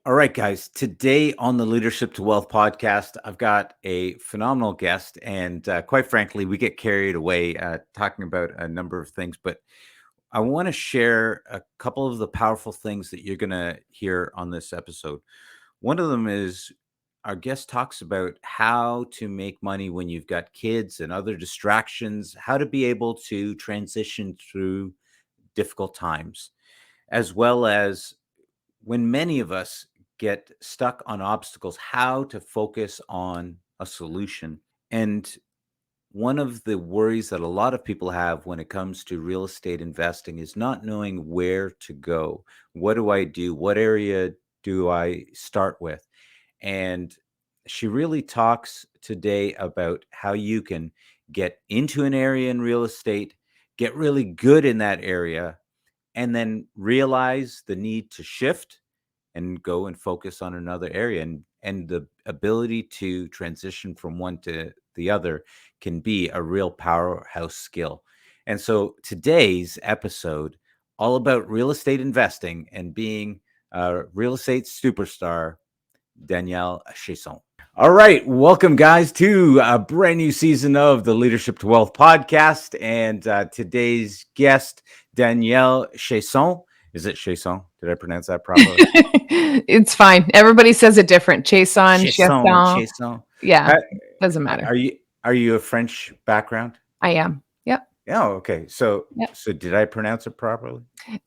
All right, guys. Today on the Leadership to Wealth podcast, I've got a phenomenal guest. And quite frankly, we get carried away talking about a number of things. But I want to share a couple of the powerful things that you're going to hear on this episode. One of them is our guest talks about how to make money when you've got kids and other distractions, how to be able to transition through difficult times, as well as when many of us get stuck on obstacles, how to focus on a solution. And one of the worries that a lot of people have when it comes to real estate investing is not knowing where to go. What do I do? What area do I start with? And she really talks today about how you can get into an area in real estate, get really good in that area, and then realize the need to shift and go and focus on another area, and the ability to transition from one to the other can be a real powerhouse skill. And so today's episode all about real estate investing and being a real estate superstar, Danielle Chiasson. All right, welcome guys to a brand new season of the Leadership to Wealth podcast, and today's guest, Danielle Chiasson. Is it Chiasson? Did I pronounce that properly? It's fine. Everybody says it different. Chiasson, Chiasson. Chiasson. Yeah, doesn't matter. Are you a French background? I am. Yep. Oh, okay. So Yep. so did I pronounce it properly?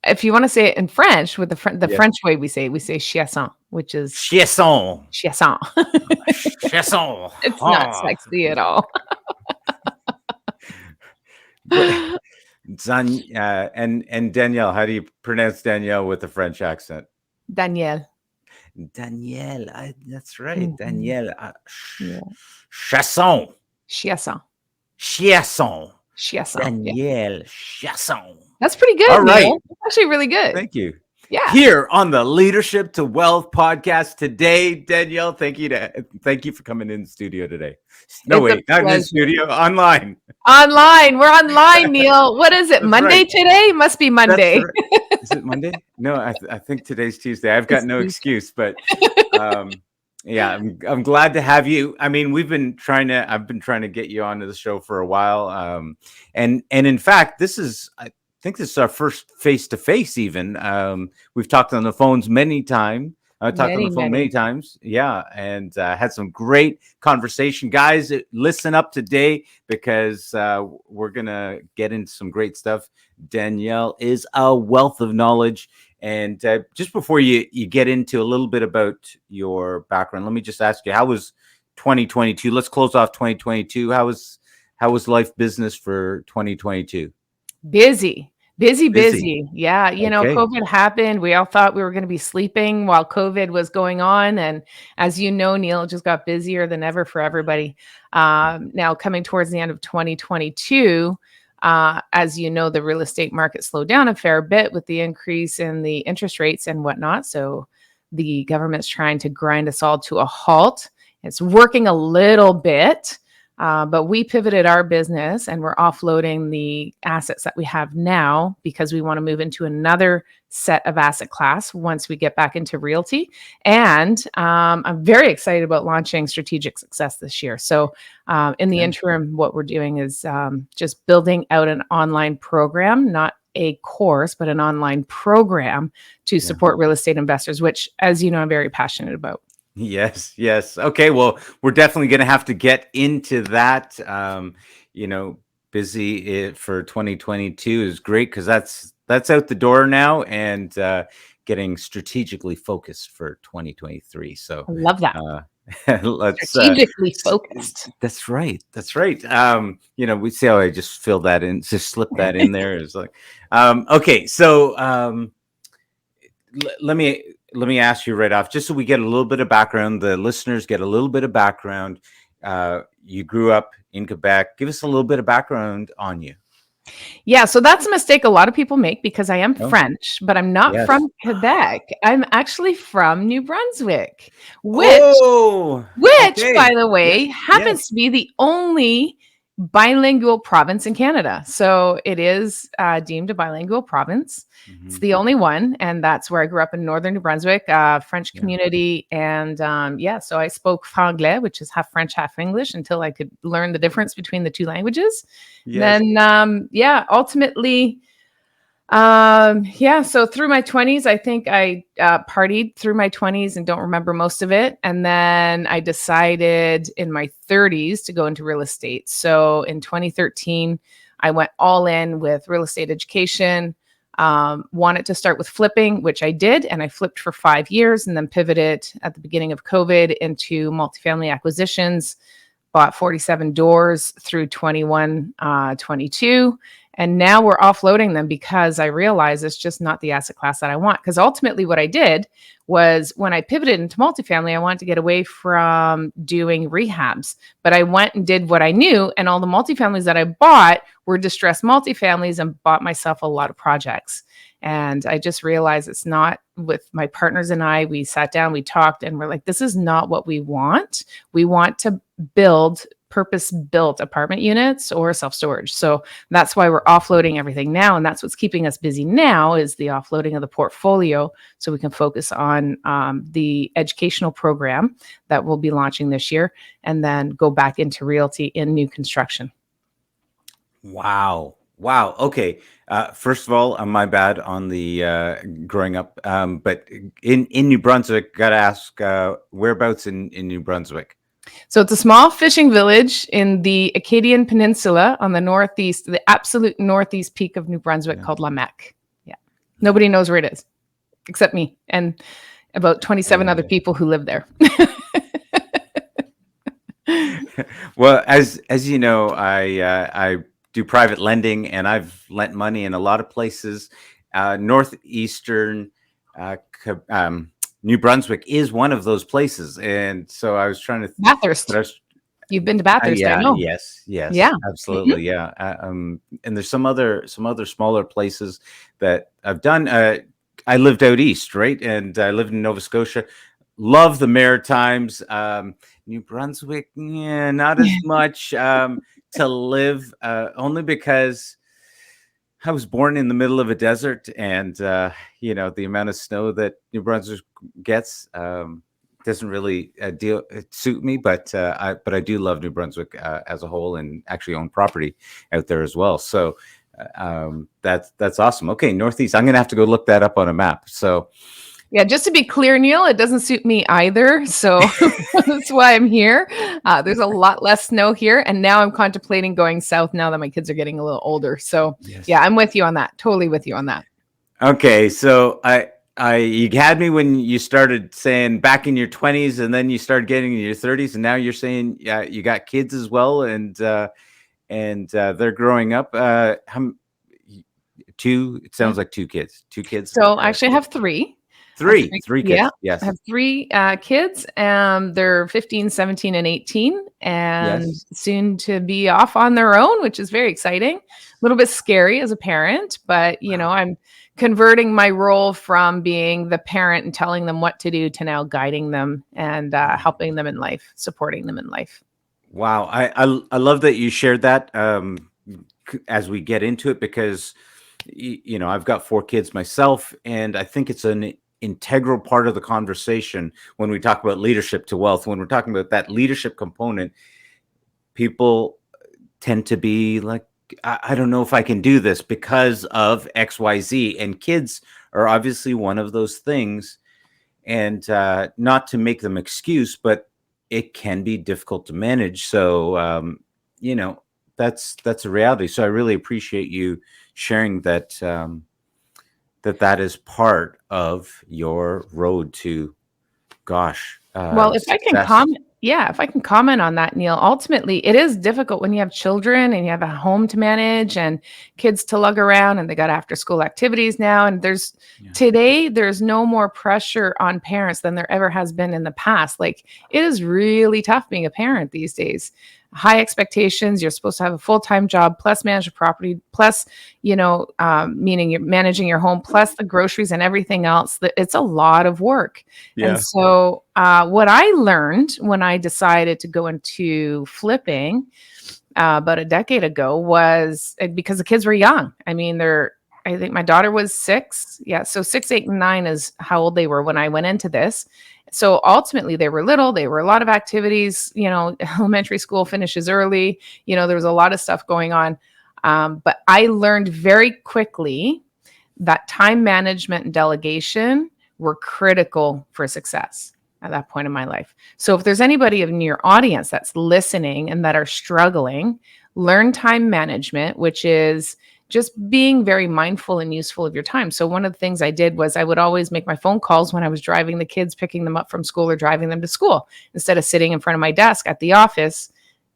If you want to say it in French, with the Yeah. French way we say Chiasson, which is Chiasson. Chiasson. Chiasson. It's not sexy at all. And Danielle, how do you pronounce Danielle with a French accent? Danielle. Danielle, that's right. Mhm. Danielle. Yeah. Chiasson. Chiasson. Chiasson. Chiasson. Yeah. Danielle Chiasson. That's pretty good. All right. Neil. That's actually really good. Thank you. Yeah. Here on the Leadership to Wealth podcast today, Danielle, thank you for coming in the studio today. No, It's a wait, not in the pleasure. studio, online. Online. We're online, Neil. What is it? That's Monday right. today? Must be Monday. That's right. Is it Monday? No, I think today's Tuesday. I've got It's no Tuesday. excuse, but yeah, I'm glad to have you. I mean, I've been trying to get you onto the show for a while. And in fact, I think this is our first face-to-face even. We've talked on the phones many times. Talked on the phone many times. Yeah. And had some great conversation. Guys, listen up today because we're going to get into some great stuff. Danielle is a wealth of knowledge. And just before you get into a little bit about your background, let me just ask you, how was 2022? Let's close off 2022. How was life business for 2022? Busy. Yeah. Okay. COVID happened. We all thought we were going to be sleeping while COVID was going on. And as you know, Neil, it just got busier than ever for everybody. Now coming towards the end of 2022, as you know, the real estate market slowed down a fair bit with the increase in the interest rates and whatnot. So the government's trying to grind us all to a halt. It's working a little bit. But we pivoted our business and we're offloading the assets that we have now because we want to move into another set of asset class once we get back into realty. And I'm very excited about launching Strategic Success this year. So in the interim, what we're doing is just building out an online program, not a course, but an online program to support real estate investors, which, as you know, I'm very passionate about. Yes. Okay. Well, we're definitely going to have to get into that. Busy for 2022 is great because that's out the door now, and getting strategically focused for 2023. So I love that. let's Strategically focused. That's right. We see how I just fill that in, just slip that in there. It's like, okay. So let me ask you right off, just so we get a little bit of background, the listeners get a little bit of background. You grew up in Quebec. Give us a little bit of background on you. Yeah, so that's a mistake a lot of people make because I am French, but I'm not from Quebec. I'm actually from New Brunswick, which, by the way, happens to be the only bilingual province in Canada. So it is deemed a bilingual province. It's Mhm. the only one, and that's where I grew up in northern New Brunswick, French Yeah. community, and yeah, so I spoke Franglais, which is half French, half English, until I could learn the difference between the two languages. And Yes. then, yeah, ultimately, yeah, so through my 20s, I think I partied through my 20s and don't remember most of it. And then I decided in my 30s to go into real estate. So in 2013, I went all in with real estate education. Wanted to start with flipping, which I did, and I flipped for 5 years and then pivoted at the beginning of COVID into multifamily acquisitions. Bought 47 doors through 21, 22. And now we're offloading them because I realize it's just not the asset class that I want. Because ultimately, what I did was when I pivoted into multifamily, I wanted to get away from doing rehabs. But I went and did what I knew. And all the multifamilies that I bought were distressed multifamilies and bought myself a lot of projects. And I just realized it's not with my partners and I. We sat down, we talked, and we're like, this is not what we want. We want to build purpose built apartment units or self storage. So that's why we're offloading everything now. And that's what's keeping us busy now is the offloading of the portfolio so we can focus on the educational program that we'll be launching this year and then go back into realty in new construction. Wow. Wow. Okay. First of all, my bad on the growing up. But in New Brunswick, gotta ask whereabouts in New Brunswick. So it's a small fishing village in the Acadian Peninsula on the northeast, the absolute northeast peak of New Brunswick Yeah. called Lamec. Yeah. Nobody knows where it is except me and about 27 other people who live there. Well, as you know, I do private lending, and I've lent money in a lot of places. Northeastern New Brunswick is one of those places, and so I was trying to. Bathurst. You've been to Bathurst, I Yeah, know. yes, Yeah. absolutely, yeah. And there's some other smaller places that I've done. I lived out east, right, and I lived in Nova Scotia. Love the Maritimes. New Brunswick, yeah, not as much to live, only because I was born in the middle of a desert, and the amount of snow that New Brunswick gets doesn't really suit me. But I do love New Brunswick as a whole, and actually own property out there as well. So that's awesome. Okay, Northeast. I'm gonna have to go look that up on a map. So. Yeah, just to be clear, Neil, it doesn't suit me either. So that's why I'm here. There's a lot less snow here. And now I'm contemplating going south now that my kids are getting a little older. So Yes. yeah, I'm with you on that. Totally with you on that. Okay, so you had me when you started saying back in your 20s, and then you started getting in your 30s, and now you're saying you got kids as well, and they're growing up. Two? It sounds like two kids. Two kids. So actually, I have three. Three kids. Yeah. Yes. I have three kids. They're 15, 17, and 18, and Yes. soon to be off on their own, which is very exciting. A little bit scary as a parent, but I'm converting my role from being the parent and telling them what to do to now guiding them and helping them in life, supporting them in life. Wow. I love that you shared that as we get into it, because I've got four kids myself, and I think it's an integral part of the conversation when we talk about leadership to wealth. When we're talking about that leadership component, people tend to be like, I don't know if I can do this because of XYZ, and kids are obviously one of those things. And not to make them excuse, but it can be difficult to manage. So that's a reality. So I really appreciate you sharing that that is part of your road to, gosh, Well, if I can success. if I can comment on that, Neil, ultimately it is difficult when you have children and you have a home to manage and kids to lug around, and they got after school activities now. And there's no more pressure on parents than there ever has been in the past. Like, it is really tough being a parent these days. High expectations. You're supposed to have a full-time job, plus manage a property, plus, meaning you're managing your home, plus the groceries and everything else. It's a lot of work. Yeah. And so what I learned when I decided to go into flipping, about a decade ago was because the kids were young. I mean, I think my daughter was 6. Yeah. So 6, 8, and 9 is how old they were when I went into this. So ultimately, they were little. They were a lot of activities. Elementary school finishes early. There was a lot of stuff going on. But I learned very quickly that time management and delegation were critical for success at that point in my life. So if there's anybody in your audience that's listening and that are struggling, learn time management, which is just being very mindful and useful of your time. So one of the things I did was I would always make my phone calls when I was driving the kids, picking them up from school or driving them to school, instead of sitting in front of my desk at the office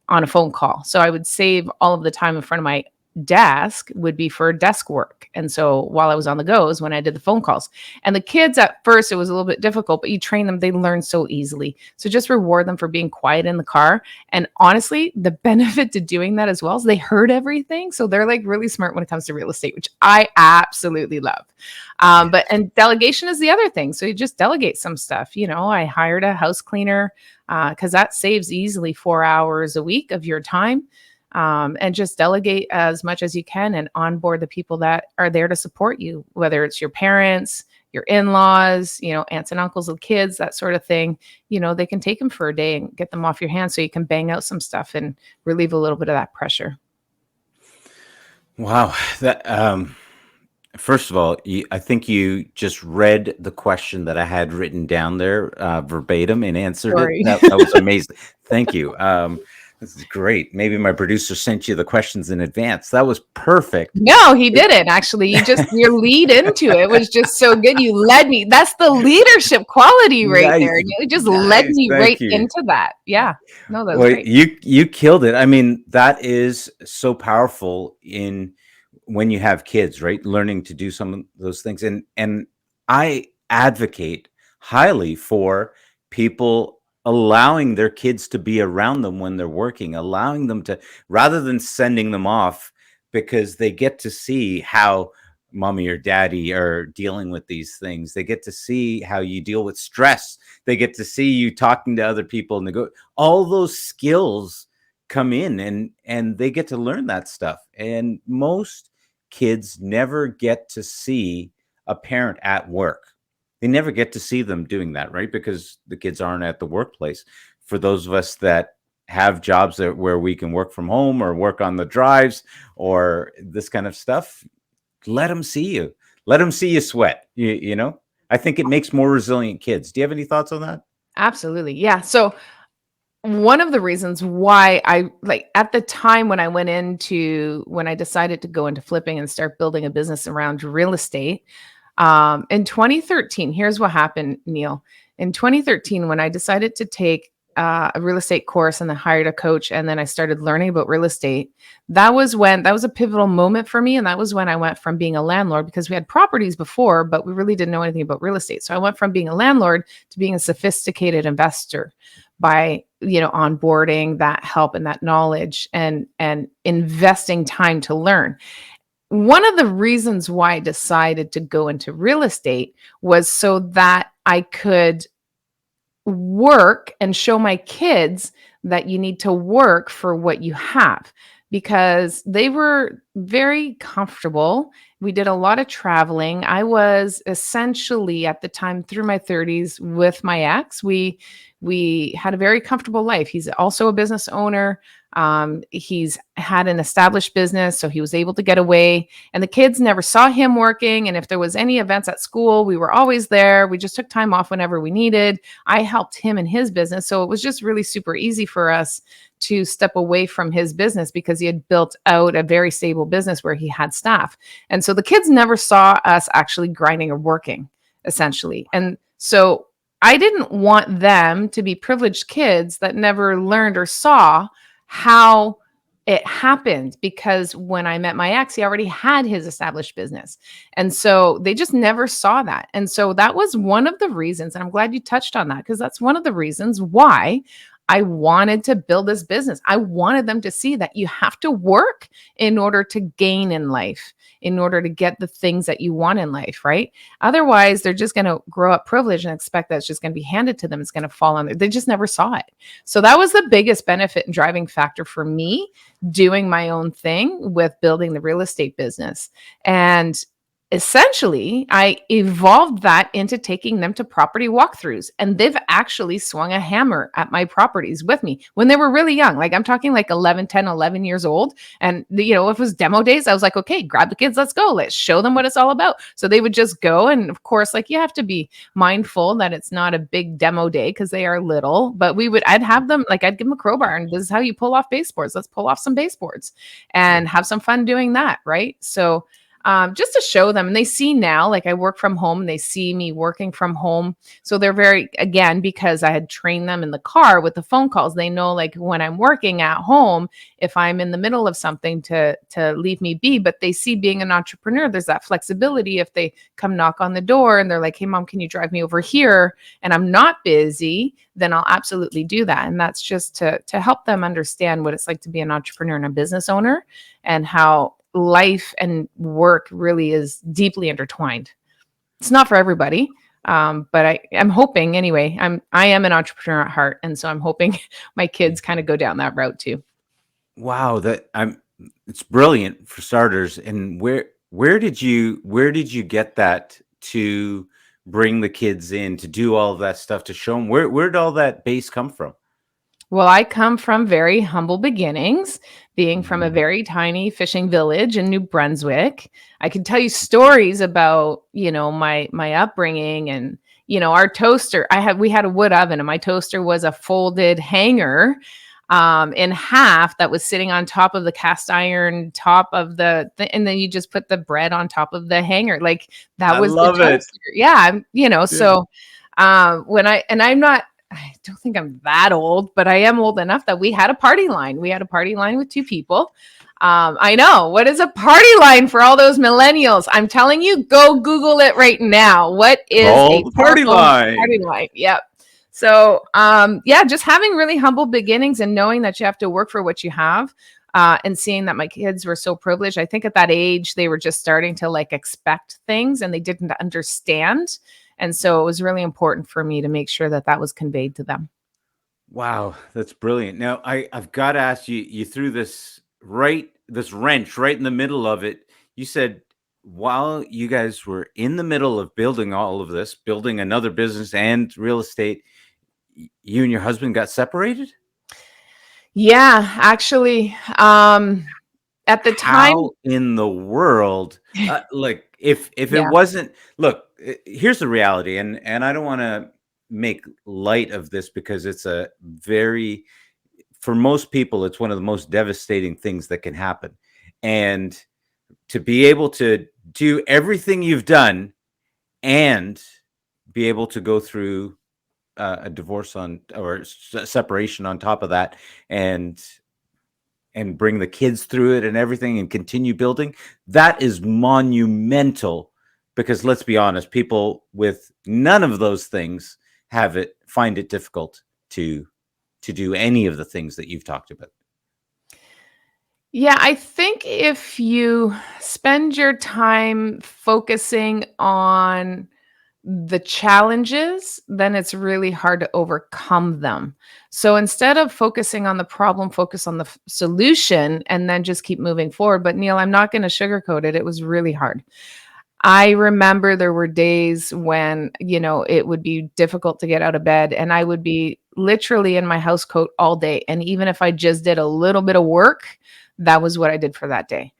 on a phone call. So I would save all of the time in front of my desk would be for desk work. And so while I was on the go is when I did the phone calls. And the kids at first, it was a little bit difficult, but you train them, they learn so easily. So just reward them for being quiet in the car. And honestly, the benefit to doing that as well is they heard everything. So they're like really smart when it comes to real estate, which I absolutely love. And delegation is the other thing. So you just delegate some stuff. I hired a house cleaner because that saves easily 4 hours a week of your time. And just delegate as much as you can and onboard the people that are there to support you, whether it's your parents, your in-laws, aunts and uncles with kids, that sort of thing. They can take them for a day and get them off your hands so you can bang out some stuff and relieve a little bit of that pressure. Wow. That first of all, I think you just read the question that I had written down there verbatim and answered Sorry. it. That was amazing. Thank you. This is great. Maybe my producer sent you the questions in advance. That was perfect. No, he didn't actually. Your lead into it was just so good. You led me. That's the leadership quality right there. Nice. You just led Nice. me Thank right you. into that. Yeah. No, that was Well, great. you killed it. I mean, that is so powerful in when you have kids, right? Learning to do some of those things. And I advocate highly for people allowing their kids to be around them when they're working, allowing them to, rather than sending them off, because they get to see how mommy or daddy are dealing with these things. They get to see how you deal with stress. They get to see you talking to other people and all those skills come in, and they get to learn that stuff. And most kids never get to see a parent at work. They never get to see them doing that, right? Because the kids aren't at the workplace. For those of us that have jobs where we can work from home or work on the drives or this kind of stuff, let them see you. Let them see you sweat. I think it makes more resilient kids. Do you have any thoughts on that? Absolutely. Yeah. So one of the reasons why I at the time when I decided to go into flipping and start building a business around real estate, in 2013, here's what happened, Neil. In 2013, when I decided to take a real estate course and then hired a coach, and then I started learning about real estate, that was a pivotal moment for me. And that was when I went from being a landlord, because we had properties before, but we really didn't know anything about real estate. So I went from being a landlord to being a sophisticated investor by onboarding that help and that knowledge and investing time to learn. One of the reasons why I decided to go into real estate was so that I could work and show my kids that you need to work for what you have, because they were very comfortable. We did a lot of traveling. I was essentially at the time through my 30s with my ex. We had a very comfortable life. He's also a business owner. He's had an established business, so he was able to get away, and the kids never saw him working. And if there was any events at school, we were always there. We just took time off whenever we needed. I helped him in his business. So it was just really super easy for us to step away from his business because he had built out a very stable business where he had staff. And so the kids never saw us actually grinding or working, essentially. And so I didn't want them to be privileged kids that never learned or saw how it happened, because when I met my ex, he already had his established business. And so they just never saw that. And so that was one of the reasons, and I'm glad you touched on that, because that's one of the reasons why I wanted to build this business. I wanted them to see that you have to work in order to gain in life, in order to get the things that you want in life, right? Otherwise, they're just going to grow up privileged and expect that it's just going to be handed to them. It's going to fall on. They just never saw it. So that was the biggest benefit and driving factor for me doing my own thing with building the real estate business. And essentially, I evolved that into taking them to property walkthroughs. And they've actually swung a hammer at my properties with me when they were really young. Like I'm talking like 11, 10, 11 years old. And, you know, if it was demo days, I was like, okay, grab the kids, let's go. Let's show them what it's all about. So they would just go. And of course, like you have to be mindful that it's not a big demo day because they are little. But I'd have them, like I'd give them a crowbar and this is how you pull off baseboards. Let's pull off some baseboards and have some fun doing that. Right. So just to show them. And they see now, like I work from home and they see me working from home. So they're very, again, because I had trained them in the car with the phone calls, they know like when I'm working at home, if I'm in the middle of something to leave me be, but they see being an entrepreneur, there's that flexibility. If they come knock on the door and they're like, hey mom, can you drive me over here? And I'm not busy, then I'll absolutely do that. And that's just to help them understand what it's like to be an entrepreneur and a business owner and how life and work really is deeply intertwined. It's not for everybody, but I'm hoping anyway. I am an entrepreneur at heart, and so I'm hoping my kids kind of go down that route too. Wow, it's brilliant for starters. And where did you get that to bring the kids in to do all of that stuff to show them where did all that base come from? Well, I come from very humble beginnings, being from a Mhm. very tiny fishing village in New Brunswick. I can tell you stories about, you know, my upbringing and, you know, our toaster. We had a wood oven and my toaster was a folded hanger in half that was sitting on top of the cast iron top of and then you just put the bread on top of the hanger. Like that I was the love it. toaster. Yeah, you know, Yeah. so I don't think I'm that old, but I am old enough that we had a party line. We had a party line with two people. I know. What is a party line for all those millennials? I'm telling you, go Google it right now. What is Call a the cell party phone party line. line? Yep. So, yeah, just having really humble beginnings and knowing that you have to work for what you have. And seeing that my kids were so privileged. I think at that age, they were just starting to like expect things and they didn't understand. And so it was really important for me to make sure that that was conveyed to them. Wow, that's brilliant. Now I've got to ask you, you threw this wrench right in the middle of it. You said while you guys were in the middle of building all of this, building another business and real estate, you and your husband got separated? Yeah, actually, at the time, How in the world, like if it yeah. wasn't, look, here's the reality, and I don't want to make light of this because it's a very, for most people, it's one of the most devastating things that can happen. And to be able to do everything you've done and be able to go through a divorce or separation on top of that, and bring the kids through it and everything and continue building, that is monumental. Because let's be honest, people with none of those things find it difficult to do any of the things that you've talked about. Yeah, I think if you spend your time focusing on the challenges, then it's really hard to overcome them. So instead of focusing on the problem, focus on the solution and then just keep moving forward. But Neil, I'm not going to sugarcoat it. It was really hard. I remember there were days when, you know, it would be difficult to get out of bed and I would be literally in my house coat all day. And even if I just did a little bit of work, that was what I did for that day.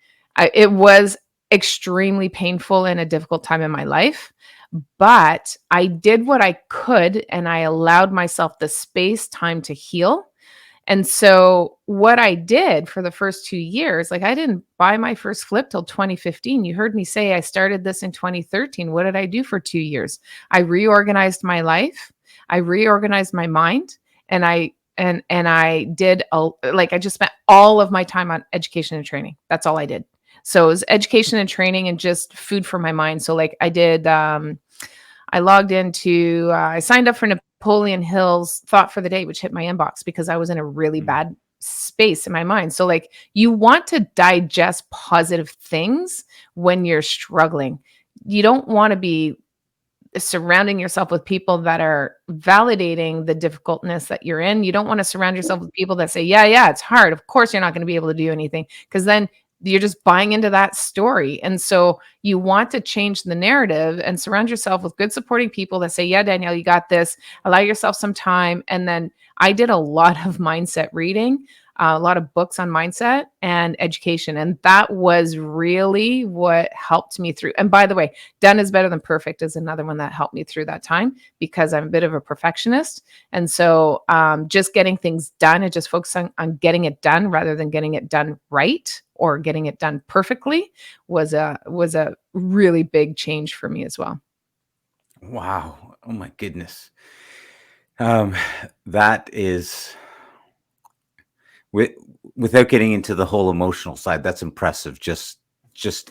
It was extremely painful and a difficult time in my life, but I did what I could and I allowed myself the space, time to heal. And so what I did for the first 2 years, like I didn't buy my first flip till 2015. You heard me say I started this in 2013. What did I do for 2 years? I reorganized my life. I reorganized my mind and I did like I just spent all of my time on education and training. That's all I did. So it was education and training and just food for my mind. So like I did I logged into I signed up for Napoleon Hill's thought for the day, which hit my inbox because I was in a really Mm. bad space in my mind. So like you want to digest positive things when you're struggling. You don't want to be surrounding yourself with people that are validating the difficultness that you're in. You don't want to surround yourself with people that say, yeah, it's hard. Of course, you're not going to be able to do anything, because then you're just buying into that story. And so you want to change the narrative and surround yourself with good supporting people that say, yeah, Danielle, you got this. Allow yourself some time. And then I did a lot of mindset reading, a lot of books on mindset and education. And that was really what helped me through. And by the way, done is better than perfect is another one that helped me through that time, because I'm a bit of a perfectionist. And so just getting things done and just focusing on getting it done rather than getting it done right or getting it done perfectly was a really big change for me as well. Wow. Oh my goodness. Um, that is with, without getting into the whole emotional side, that's impressive just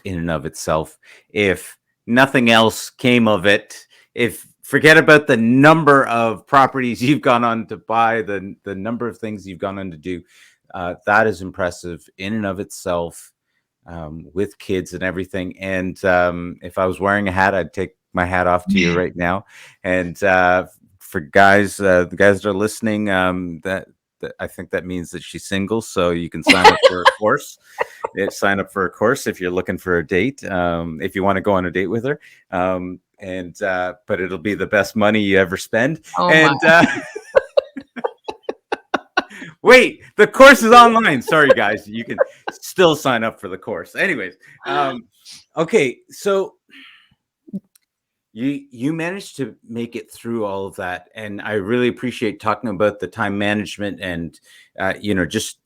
in and of itself. If nothing else came of it, if forget about the number of properties you've gone on to buy, the number of things you've gone on to do, that is impressive in and of itself, with kids and everything. And if I was wearing a hat, I'd take my hat off to you right now. And for guys, the guys that are listening, that I think that means that she's single, so you can sign up for a course. Sign up for a course if you're looking for a date. If you want to go on a date with her, and but it'll be the best money you ever spend. Oh my. And wait, the course is online. Sorry, guys, you can still sign up for the course. Anyways, okay, so you managed to make it through all of that, and I really appreciate talking about the time management and just,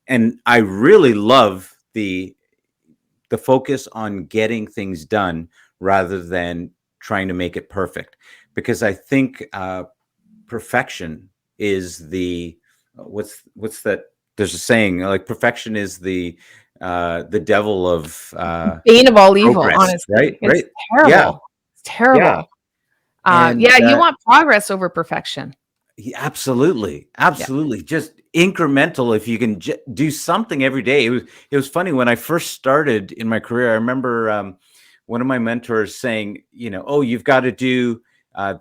and I really love the focus on getting things done rather than trying to make it perfect, because I think perfection is the what's that, there's a saying like perfection is the devil of Bane of all evil, progress, honestly. It's yeah, terrible. It's yeah. terrible. And Yeah, you want progress over perfection. absolutely, Yeah. absolutely, just incremental. If you can do something every day. It was funny when I first started in my career. I remember one of my mentors saying, oh, you've got to do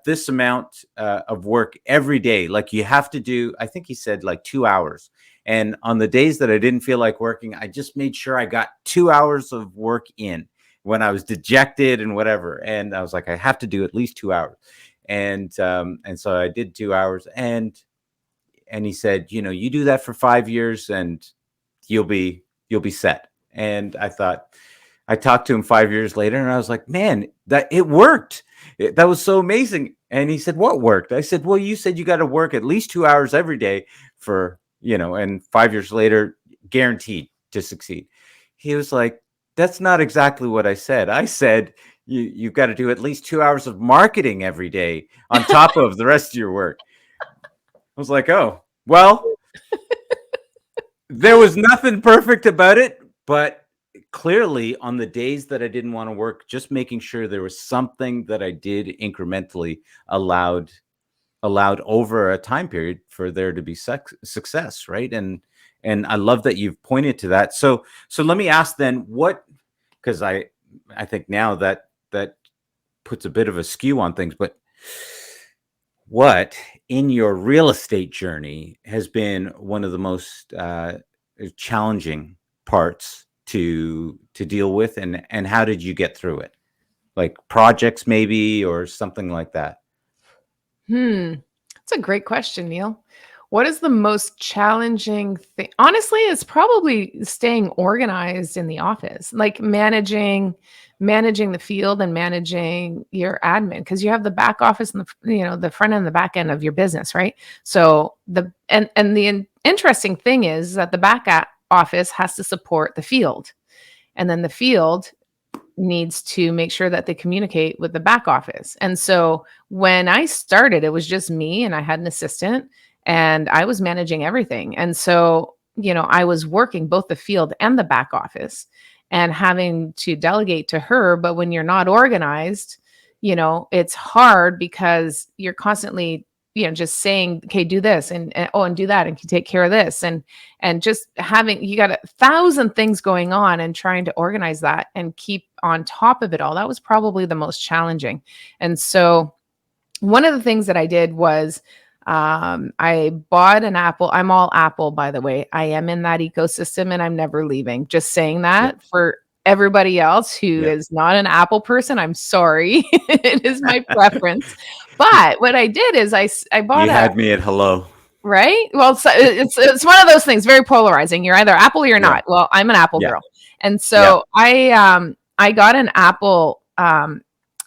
this amount of work every day. Like you have to do, I think he said like 2 hours. And on the days that I didn't feel like working, I just made sure I got 2 hours of work in when I was dejected and whatever. And I was like, I have to do at least 2 hours. And so I did 2 hours, and he said, you do that for 5 years and you'll be set. And I talked to him 5 years later, and I was like, man, that it worked. That was so amazing. And he said, what worked? I said, well, you said you got to work at least 2 hours every day for, and 5 years later, guaranteed to succeed. He was like, that's not exactly what I said. I said, you've got to do at least 2 hours of marketing every day on top of the rest of your work. I was like, oh, well, there was nothing perfect about it, but clearly on the days that I didn't want to work, just making sure there was something that I did incrementally allowed over a time period for there to be success, right? And I love that you've pointed to that. So let me ask then, what, because I think now that puts a bit of a skew on things, but what in your real estate journey has been one of the most challenging parts to deal with, and how did you get through it? Like projects maybe, or something like that. That's a great question, Neil. What is the most challenging thing? Honestly, it's probably staying organized in the office, like managing the field and managing your admin, because you have the back office and the front end and the back end of your business, right? So the interesting thing is that the office has to support the field, and then the field needs to make sure that they communicate with the back office. And so when I started, it was just me and I had an assistant and I was managing everything. And so, I was working both the field and the back office and having to delegate to her. But when you're not organized, it's hard because you're constantly just saying, okay, do this and do that and can take care of this. And just having, you got 1,000 things going on and trying to organize that and keep on top of it all. That was probably the most challenging. And so one of the things that I did was I bought an Apple. I'm all Apple, by the way. I am in that ecosystem and I'm never leaving. Just saying Yeah. that for everybody else who Yeah. is not an Apple person, I'm sorry. It is my preference. But what I did is I bought You a, had me at hello. right? Well, it's one of those things, very polarizing. You're either Apple or you're Yeah. not. Well, I'm an Apple Yeah. girl. And Yeah. so I got an Apple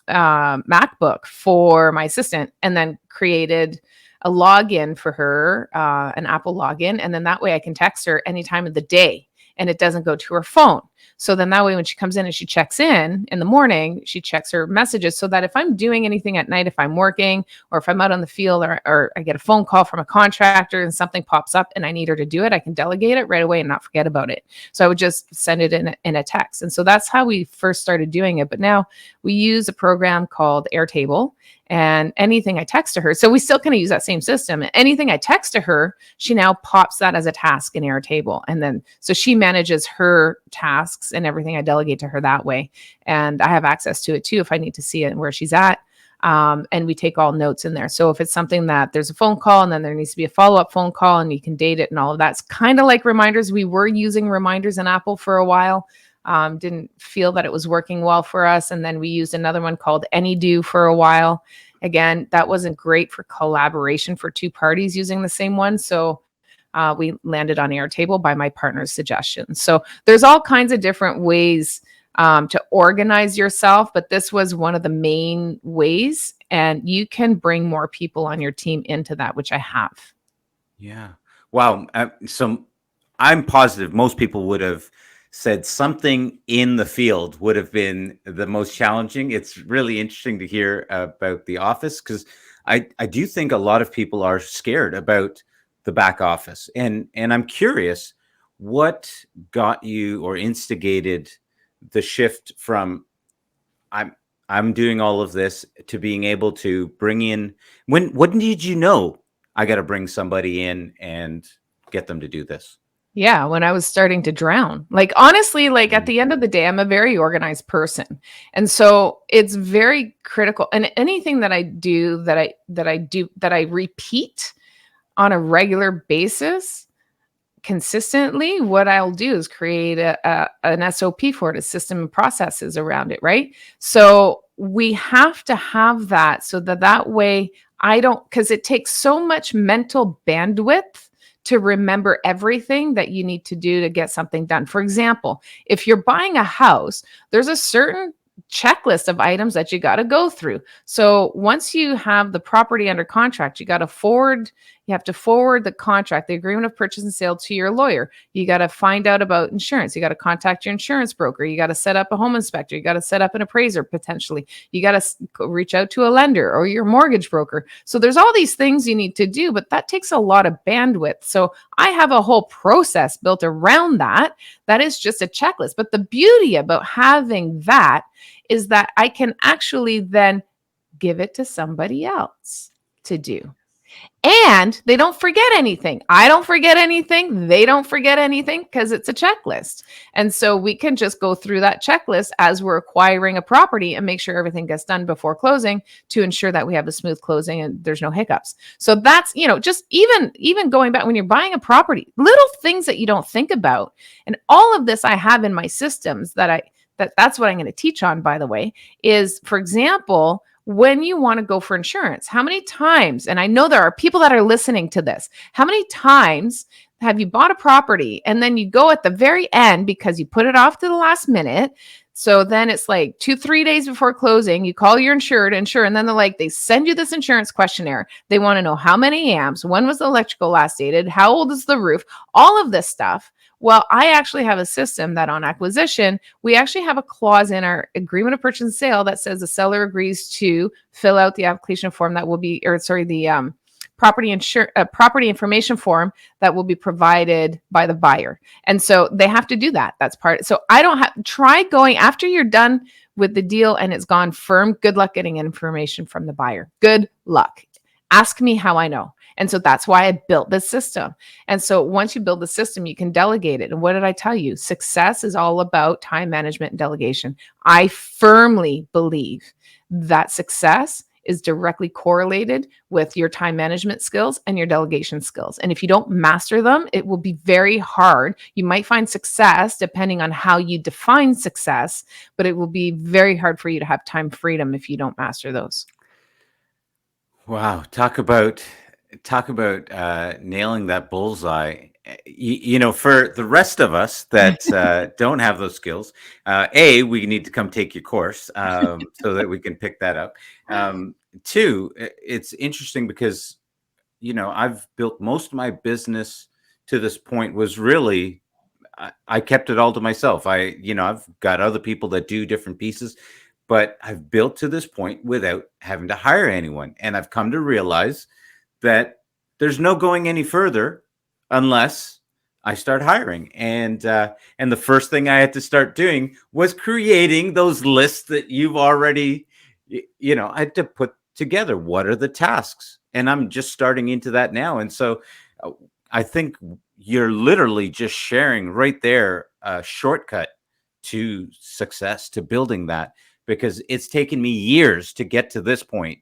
MacBook for my assistant and then created a login for her, an Apple login. And then that way I can text her any time of the day and it doesn't go to her phone. So then that way when she comes in and she checks in the morning, she checks her messages so that if I'm doing anything at night, if I'm working or if I'm out on the field or I get a phone call from a contractor and something pops up and I need her to do it, I can delegate it right away and not forget about it. So I would just send it in a text. And so that's how we first started doing it. But now we use a program called Airtable. And anything I text to her, so we still kind of use that same system. Anything I text to her, she now pops that as a task in Airtable. And then, so she manages her tasks and everything. I delegate to her that way. And I have access to it too if I need to see it and where she's at. And we take all notes in there. So if it's something that there's a phone call and then there needs to be a follow-up phone call and you can date it and all of that's kind of like reminders. We were using reminders in Apple for a while. Didn't feel that it was working well for us. And then we used another one called AnyDo for a while. Again, that wasn't great for collaboration for two parties using the same one. So we landed on Airtable by my partner's suggestion. So there's all kinds of different ways to organize yourself, but this was one of the main ways. And you can bring more people on your team into that, which I have. Yeah. Wow. So I'm positive most people would have said something in the field would have been the most challenging. It's really interesting to hear about the office because I do think a lot of people are scared about the back office. And I'm curious, what got you or instigated the shift from I'm doing all of this to being able to bring in when did you know I got to bring somebody in and get them to do this? Yeah, when I was starting to drown. Like honestly, like at the end of the day, I'm a very organized person. And so it's very critical. And anything that I do that I repeat on a regular basis consistently, what I'll do is create an SOP for it, a system and processes around it, right? So we have to have that so that way I don't, because it takes so much mental bandwidth to remember everything that you need to do to get something done. For example, if you're buying a house, there's a certain checklist of items that you got to go through. So once you have the property under contract, you have to forward the contract, the agreement of purchase and sale to your lawyer. You got to find out about insurance. You got to contact your insurance broker. You got to set up a home inspector. You got to set up an appraiser potentially. You got to reach out to a lender or your mortgage broker. So there's all these things you need to do, but that takes a lot of bandwidth. So I have a whole process built around that. That is just a checklist. But the beauty about having that is that I can actually then give it to somebody else to do. And they don't forget anything. I don't forget anything. They don't forget anything because it's a checklist. And so we can just go through that checklist as we're acquiring a property and make sure everything gets done before closing to ensure that we have a smooth closing and there's no hiccups. So that's, just even going back when you're buying a property, little things that you don't think about. And all of this I have in my systems that's what I'm going to teach on, by the way, is, for example, when you want to go for insurance, how many times, and I know there are people that are listening to this, how many times have you bought a property and then you go at the very end because you put it off to the last minute? So then it's like 2-3 days before closing, you call your insured, and then they send you this insurance questionnaire. They want to know how many amps, when was the electrical last dated, how old is the roof, all of this stuff. Well, I actually have a system that on acquisition, we actually have a clause in our agreement of purchase and sale that says the seller agrees to fill out the application form that will be, the property information form that will be provided by the buyer. And so they have to do that. That's part. So I don't have, try going after you're done with the deal and it's gone firm. Good luck getting information from the buyer. Good luck. Ask me how I know. And so that's why I built this system. And so once you build the system, you can delegate it. And what did I tell you? Success is all about time management and delegation. I firmly believe that success is directly correlated with your time management skills and your delegation skills. And if you don't master them, it will be very hard. You might find success depending on how you define success, but it will be very hard for you to have time freedom if you don't master those. Wow, talk about nailing that bullseye. For the rest of us that don't have those skills, we need to come take your course so that we can pick that up. Two, it's interesting because I've built most of my business to this point was really I kept it all to myself. I've got other people that do different pieces, but I've built to this point without having to hire anyone. And I've come to realize that there's no going any further unless I start hiring. And the first thing I had to start doing was creating those lists that you've already, I had to put together. What are the tasks? And I'm just starting into that now. And so I think you're literally just sharing right there a shortcut to success, to building that, because it's taken me years to get to this point.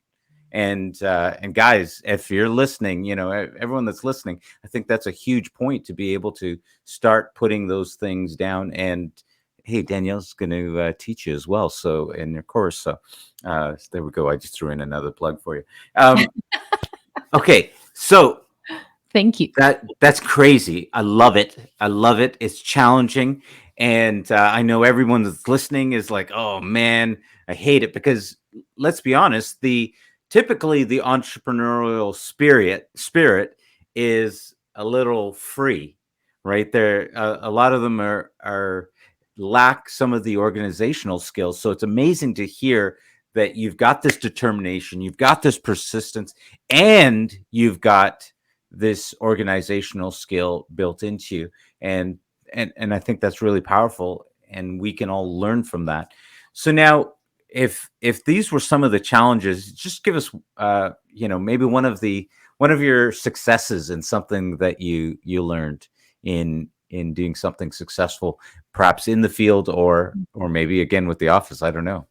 And guys, if you're listening, everyone that's listening, I think that's a huge point to be able to start putting those things down. And hey, Danielle's going to teach you as well. So in your course, so there we go. I just threw in another plug for you. Okay, so Thank you. that's crazy. I love it. I love it. It's challenging, and I know everyone that's listening is like, "Oh man, I hate it." Because let's be honest, typically the entrepreneurial spirit is a little free, right? There, a lot of them are lack some of the organizational skills. So it's amazing to hear that you've got this determination, you've got this persistence, and you've got this organizational skill built into you. And I think that's really powerful, and we can all learn from that. So now, if these were some of the challenges, just give us maybe one of your successes in something that you learned in doing something successful, perhaps in the field or maybe again with the office. I don't know.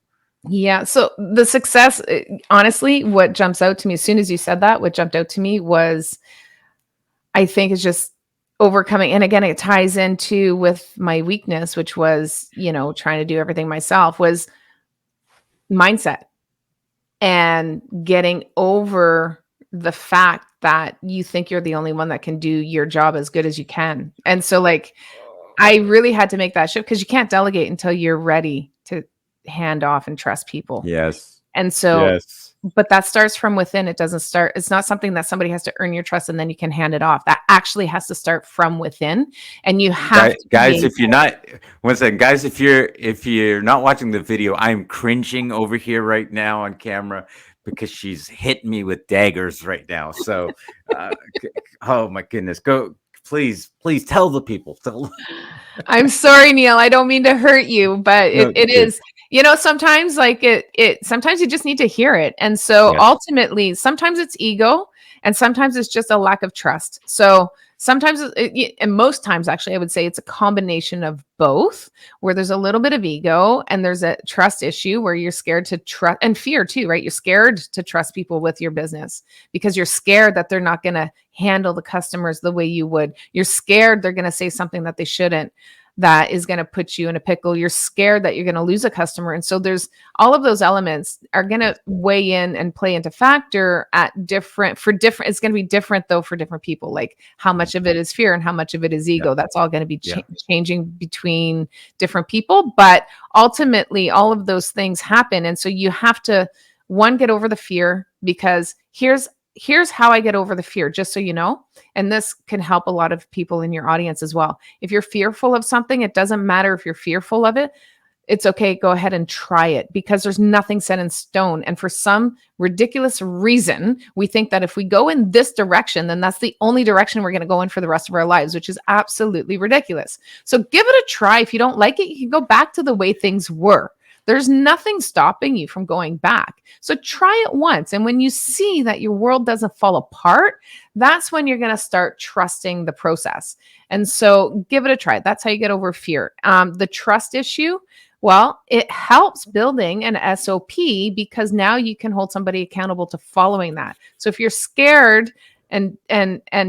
Yeah. So the success, honestly, what jumps out to me as soon as you said that, what jumped out to me was, I think, is just overcoming. And again, it ties into with my weakness, which was, trying to do everything myself, was mindset and getting over the fact that you think you're the only one that can do your job as good as you can. And so I really had to make that shift because you can't delegate until you're ready to hand off and trust people. Yes. And so, Yes. but that starts from within. It's not something that somebody has to earn your trust and then you can hand it off. That actually has to start from within. And you have to guys, if you're not, one second, guys, if you're not watching the video, I'm cringing over here right now on camera because she's hitting me with daggers right now. So, oh my goodness, please tell the people. I'm sorry, Neil. I don't mean to hurt you, but No, it is, sometimes sometimes you just need to hear it. And so yes. ultimately, sometimes it's ego and sometimes it's just a lack of trust. So sometimes, and most times actually, I would say it's a combination of both, where there's a little bit of ego and there's a trust issue where you're scared to trust, and fear too, right? You're scared to trust people with your business because you're scared that they're not going to handle the customers the way you would. You're scared they're going to say something that they shouldn't, that is going to put you in a pickle. You're scared that you're going to lose a customer. And so there's all of those elements are going to weigh in and play into factor it's going to be different though for different people, like how much of it is fear and how much of it is ego. That's all going to be changing between different people. But ultimately all of those things happen. And so you have to, one, get over the fear, because here's how I get over the fear, just so you know. And this can help a lot of people in your audience as well. If you're fearful of something, it doesn't matter if you're fearful of it. It's okay. Go ahead and try it, because there's nothing set in stone. And for some ridiculous reason, we think that if we go in this direction, then that's the only direction we're going to go in for the rest of our lives, which is absolutely ridiculous. So give it a try. If you don't like it, you can go back to the way things were. there's nothing stopping you from going back. So try it once. And when you see that your world doesn't fall apart, that's when you're going to start trusting the process. And so give it a try. That's how you get over fear. The trust issue, well, it helps building an SOP because now you can hold somebody accountable to following that. So if you're scared and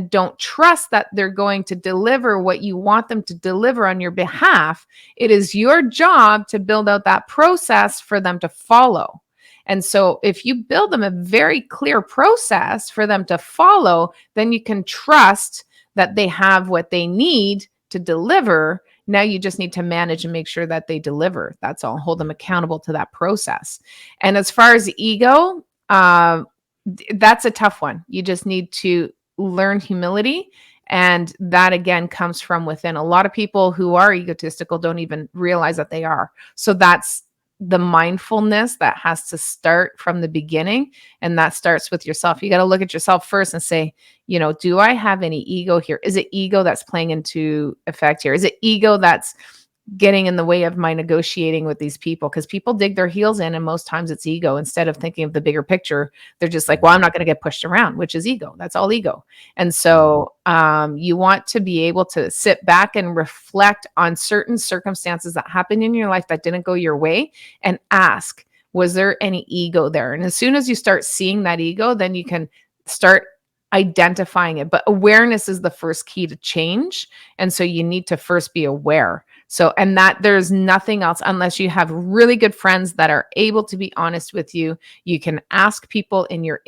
don't trust that they're going to deliver what you want them to deliver on your behalf, it is your job to build out that process for them to follow. And so if you build them a very clear process for them to follow, then you can trust that they have what they need to deliver. Now you just need to manage and make sure that they deliver. That's all. Hold them accountable to that process. And as far as ego, that's a tough one. You just need to learn humility. And that again comes from within. A lot of people who are egotistical don't even realize that they are. So that's the mindfulness that has to start from the beginning. And that starts with yourself. You got to look at yourself first and say, do I have any ego here? Is it ego that's playing into effect here? Is it ego that's getting in the way of my negotiating with these people? Because people dig their heels in, and most times it's ego. Instead of thinking of the bigger picture, they're just like, well, I'm not going to get pushed around, which is ego. That's all ego. And so you want to be able to sit back and reflect on certain circumstances that happened in your life that didn't go your way and ask, was there any ego there? And as soon as you start seeing that ego, then you can start identifying it. But awareness is the first key to change. And so you need to first be aware. So, and that there's nothing else unless you have really good friends that are able to be honest with you. You can ask people in your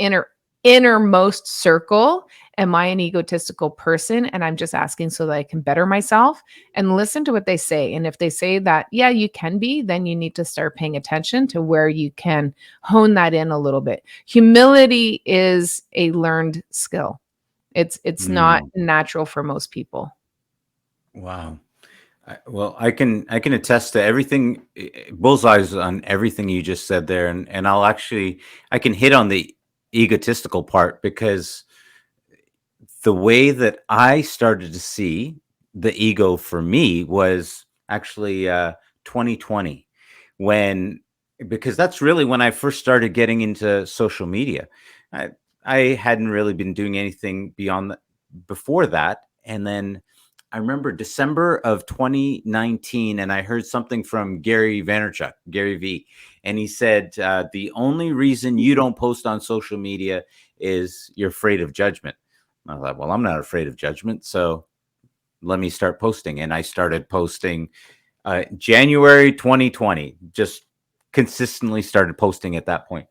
innermost circle, am I an egotistical person? And I'm just asking so that I can better myself, and listen to what they say. And if they say that, yeah, you can be, then you need to start paying attention to where you can hone that in a little bit. Humility is a learned skill. It's not natural for most people. Wow. Well, I can attest to everything, bullseyes on everything you just said there, and I can hit on the egotistical part, because the way that I started to see the ego for me was actually 2020, when because that's really when I first started getting into social media. I I hadn't really been doing anything beyond before that, and then I remember December of 2019, and I heard something from Gary Vaynerchuk, Gary V, and he said the only reason you don't post on social media is you're afraid of judgment. I thought, well, I'm not afraid of judgment, so let me start posting. And I started posting January 2020, just consistently started posting at that point.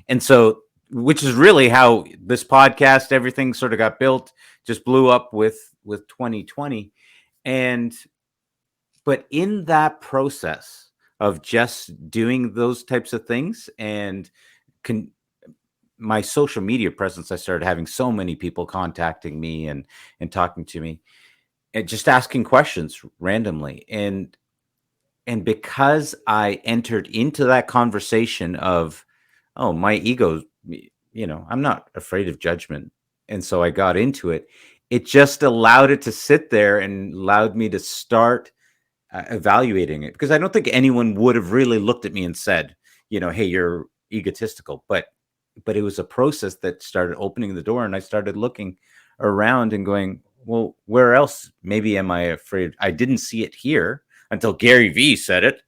And so, which is really how this podcast, everything sort of got built, just blew up with 2020. And but in that process of just doing those types of things and my social media presence, I started having so many people contacting me and talking to me and just asking questions randomly. And because I entered into that conversation of, oh, my ego, I'm not afraid of judgment. And so I got into it. It just allowed it to sit there and allowed me to start evaluating it, because I don't think anyone would have really looked at me and said, hey, you're egotistical. But it was a process that started opening the door, and I started looking around and going, well, where else maybe am I afraid? I didn't see it here until Gary V said it.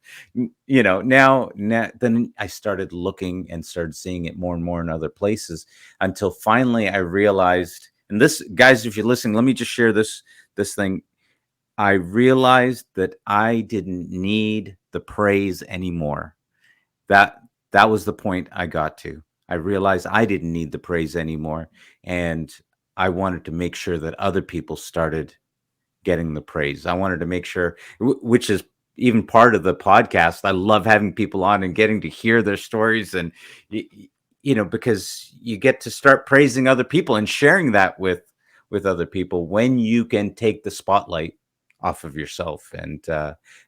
Now then I started looking and started seeing it more and more in other places, until finally I realized, and this, guys, if you're listening, let me just share this thing. I realized that I didn't need the praise anymore. That was the point I got to. I realized I didn't need the praise anymore, and I wanted to make sure that other people started getting the praise. I wanted to make sure, which is even part of the podcast. I love having people on and getting to hear their stories, and because you get to start praising other people and sharing that with other people when you can take the spotlight off of yourself, and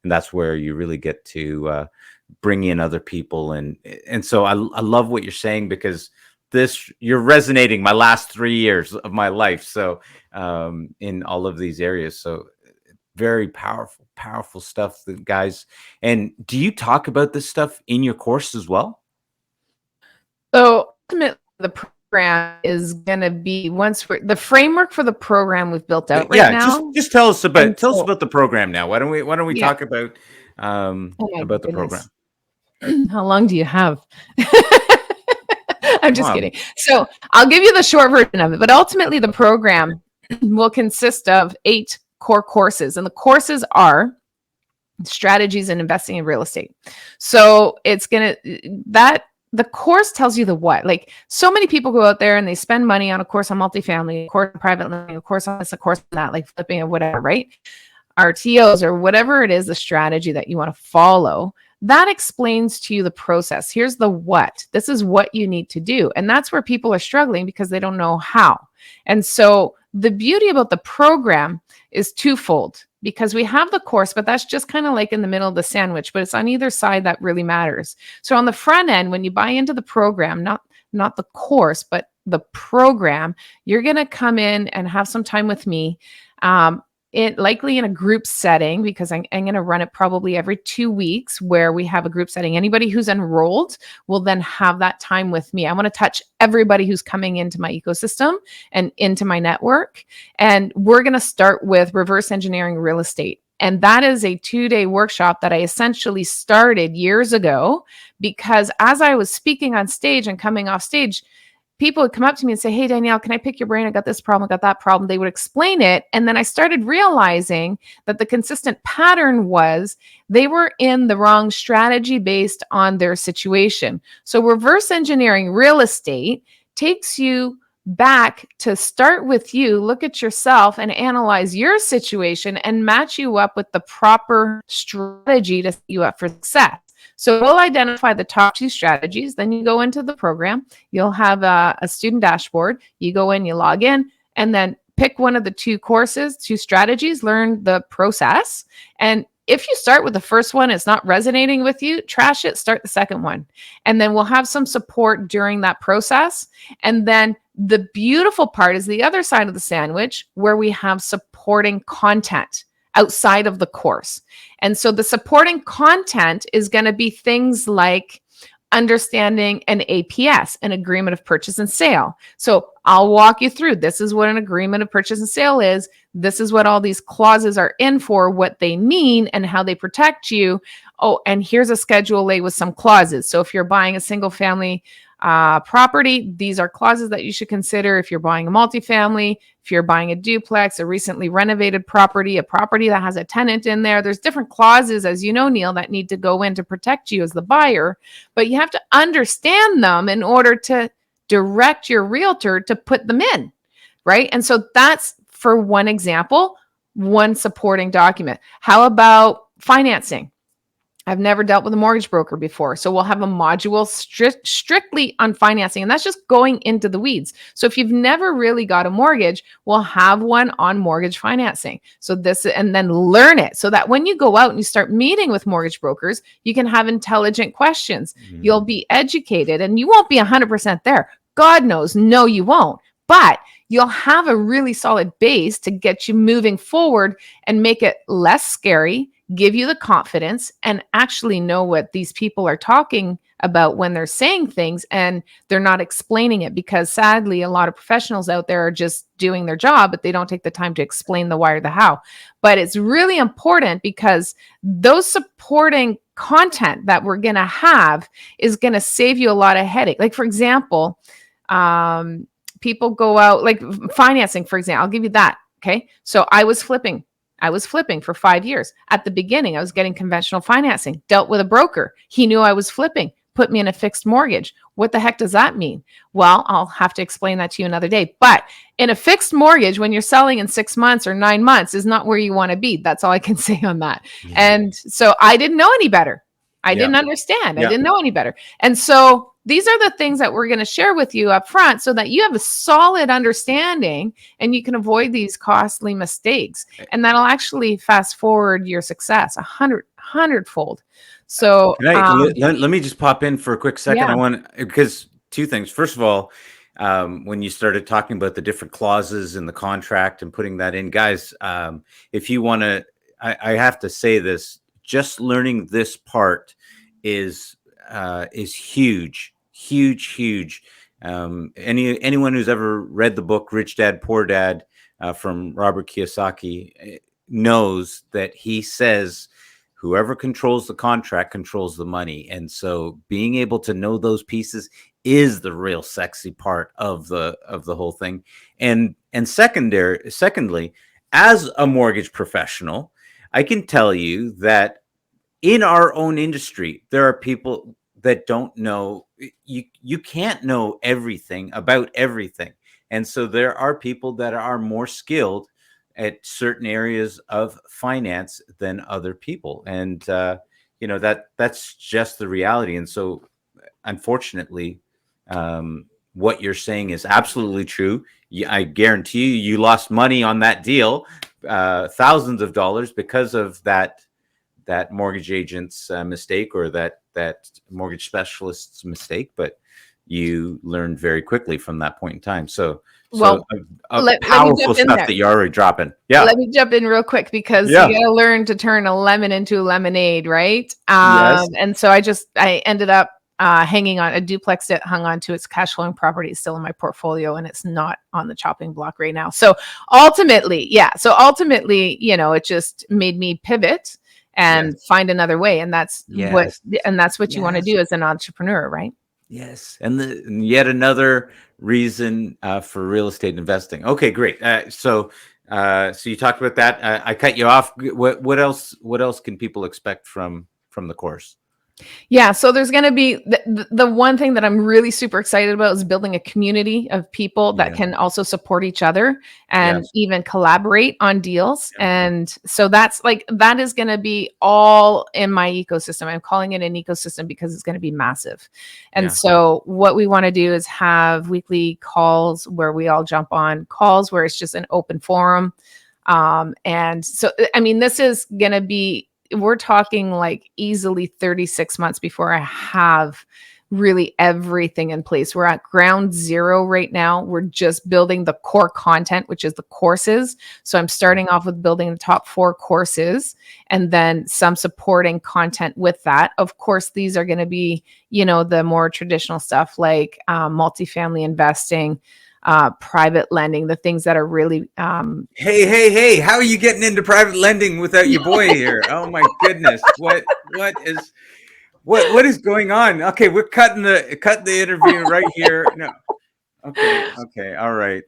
that's where you really get to bring in other people, and so I love what you're saying, because you're resonating my last 3 years of my life, so in all of these areas. So very powerful stuff that guys. And do you talk about this stuff in your course as well? So ultimately, the program is going to be the framework for the program we've built out right Yeah, now. just tell us And so, about the program now. Why don't we yeah. talk Oh my about the goodness. program? How long do you have? I'm just Wow. kidding. So I'll give you the short version of it, but ultimately the program will consist of 8 core courses, and the courses are strategies in investing in real estate. So it's going to, that the course tells you the what. Like, so many people go out there and they spend money on a course on multifamily, a course on private lending, a course on this, a course on that, like flipping or whatever, right? RTOs or whatever it is, the strategy that you want to follow, that explains to you the process. Here's the what. This is what you need to do. And that's where people are struggling because they don't know how. And so the beauty about the program is twofold, because we have the course, but that's just kind of like in the middle of the sandwich, but it's on either side that really matters. So on the front end, when you buy into the program, not the course, but the program, you're going to come in and have some time with me. It likely in a group setting, because I'm going to run it probably every 2 weeks, where we have a group setting. Anybody who's enrolled will then have that time with me. I want to touch everybody who's coming into my ecosystem and into my network. And we're going to start with reverse engineering real estate. And that is a 2-day workshop that I essentially started years ago, because as I was speaking on stage and coming off stage, people would come up to me and say, "Hey, Danielle, can I pick your brain? I got this problem, I got that problem." They would explain it. And then I started realizing that the consistent pattern was they were in the wrong strategy based on their situation. So reverse engineering real estate takes you back to start with you, look at yourself and analyze your situation and match you up with the proper strategy to set you up for success. So we'll identify the top 2 strategies. Then you go into the program. You'll have a student dashboard. You go in, you log in, and then pick one of the 2 courses, 2 strategies, learn the process. And if you start with the first one, it's not resonating with you, trash it, start the second one. And then we'll have some support during that process. And then the beautiful part is the other side of the sandwich, where we have supporting content outside of the course. And so the supporting content is going to be things like understanding an APS, an agreement of purchase and sale. So I'll walk you through. This is what an agreement of purchase and sale is. This is what all these clauses are in for, what they mean, and how they protect you. Oh, and here's a Schedule A with some clauses. So if you're buying a single family property, these are clauses that you should consider. If you're buying a multifamily, if you're buying a duplex, a recently renovated property, a property that has a tenant in there, there's different clauses, as you know, Neil, that need to go in to protect you as the buyer, but you have to understand them in order to direct your realtor to put them in, right? And so that's, for one example, one supporting document. How about financing? I've never dealt with a mortgage broker before. So we'll have a module strictly on financing, and that's just going into the weeds. So if you've never really got a mortgage, we'll have one on mortgage financing. So this, and then learn it so that when you go out and you start meeting with mortgage brokers, you can have intelligent questions. You'll be educated, and you won't be 100% there. God knows, no, you won't. But you'll have a really solid base to get you moving forward and make it less scary, give you the confidence, and actually know what these people are talking about when they're saying things and they're not explaining it. Because sadly, a lot of professionals out there are just doing their job, but they don't take the time to explain the why or the how. But it's really important, because those supporting content that we're going to have is going to save you a lot of headache. Like, for example, people go out, like financing, for example, I'll give you that. Okay. So I was flipping for 5 years. At the beginning, I was getting conventional financing, dealt with a broker. He knew I was flipping, put me in a fixed mortgage. What the heck does that mean? Well, I'll have to explain that to you another day. But in a fixed mortgage, when you're selling in 6 months or 9 months, is not where you want to be. That's all I can say on that. And so I didn't know any better. I didn't understand. I didn't know any better. And so these are the things that we're going to share with you up front so that you have a solid understanding and you can avoid these costly mistakes. And that'll actually fast forward your success 100-fold. So Let me just pop in for a quick second. yeah. I want, because 2 things. First of all, when you started talking about the different clauses in the contract and putting that in, guys, if you want to I have to say this, just learning this part is huge, huge, huge. Anyone who's ever read the book Rich Dad Poor Dad from Robert Kiyosaki knows that he says whoever controls the contract controls the money. And so being able to know those pieces is the real sexy part of the whole thing. And secondly, as a mortgage professional, I can tell you that in our own industry, there are people that don't know. You can't know everything about everything. And so there are people that are more skilled at certain areas of finance than other people. And that's just the reality. And so unfortunately, what you're saying is absolutely true. I guarantee you lost money on that deal, thousands of dollars, because of that mortgage agent's mistake, or that mortgage specialist's mistake. But you learned very quickly from that point in time. So Well, powerful stuff that you're already dropping. Yeah. Let me jump in real quick, because you gotta learn to turn a lemon into a lemonade, right? Yes. And so I ended up hanging on a duplex that hung on to its cash flowing property. It's still in my portfolio, and it's not on the chopping block right now. So ultimately, it just made me pivot and find another way. And that's what you want to do as an entrepreneur, right? Yes. And yet another reason for real estate investing. Okay, great. So you talked about that. I cut you off. What else can people expect from the course? Yeah, so there's going to be the one thing that I'm really super excited about is building a community of people that can also support each other and even collaborate on deals. And so that is going to be all in my ecosystem. I'm calling it an ecosystem because it's going to be massive. And so what we want to do is have weekly calls where we all jump on calls where it's just an open forum. And so, I mean, this is going to be, we're talking like easily 36 months before I have really everything in place. We're at ground zero right now. We're just building the core content, which is the courses. So I'm starting off with building the top 4 courses and then some supporting content with that. Of course, these are going to be, the more traditional stuff like multifamily investing, private lending, the things that are really Hey, how are you getting into private lending without your boy here? Oh my goodness. What is going on? Okay, we're cutting the interview right here. No. Okay. All right.